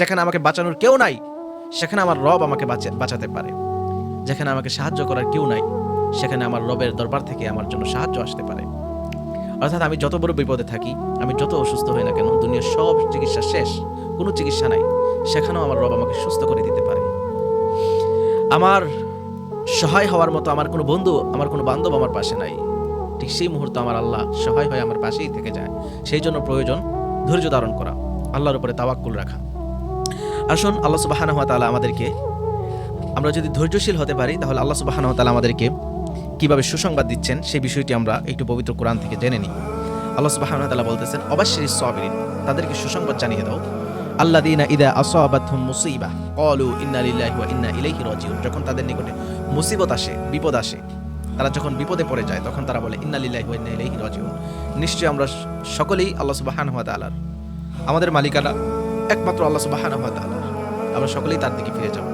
যেখানে আমাকে বাঁচানোর কেউ নাই সেখানে আমার রব আমাকে বাঁচাতে পারে। যেখানে আমাকে সাহায্য করার কেউ নাই সেখানে আমার রবের দরবার থেকে আমার জন্য সাহায্য আসতে পারে। অর্থাৎ আমি যত বড় বিপদে থাকি, আমি যত অসুস্থ হই না কেন, দুনিয়ার সব চিকিৎসা শেষ, কোনো চিকিৎসা নাই, সেখানেও আমার রব আমাকে সুস্থ করে দিতে পারে। আমার সহায় হওয়ার মতো আমার কোনো বন্ধু, আমার কোনো বান্ধব আমার পাশে নাই, ঠিক সেই মুহূর্তে আমার আল্লাহ সহায় হয়ে আমার পাশেই থেকে যায়। সেই জন্য প্রয়োজন ধৈর্য ধারণ করা, আল্লাহর উপরে তাওয়াক্কুল রাখা। আসুন আল্লাহ সুবহানাহু ওয়া তাআলা আমাদেরকে, আমরা যদি ধৈর্যশীল হতে পারি তাহলে আল্লাহ সুবহানাহু ওয়া তাআলা আমাদেরকে কিভাবে সুসংবাদ দিচ্ছেন সেই বিষয়টি আমরা একটু পবিত্র কোরআন থেকে জেনে নিই। আল্লাহ সুবহানাহু ওয়া তাআলা বলতেছেন, অবাশশিরিস সাবিরিন, তাদেরকে সুসংবাদ জানিয়ে দাও, আল্লাযীনা ইযা আসাবাতহুম মুসিবাহ ক্বালু ইন্না লিল্লাহি ওয়া ইন্না ইলাইহি রাজিউন, যখন তাদের নিকটে মুসিবত আসে, বিপদ আসে, তারা যখন বিপদে পড়ে যায় তখন তারা বলে ইন্না লিল্লাহি ওয়া ইন্না ইলাইহি রাজিউন। নিশ্চয়ই আমরা সকলেই আল্লাহ সুবহানাহু ওয়া তাআলার, আমাদের মালিকানা একমাত্র আল্লাহ সুবহানাহু ওয়া তাআলা, আমরা সকলেই তার দিকে ফিরে যাব।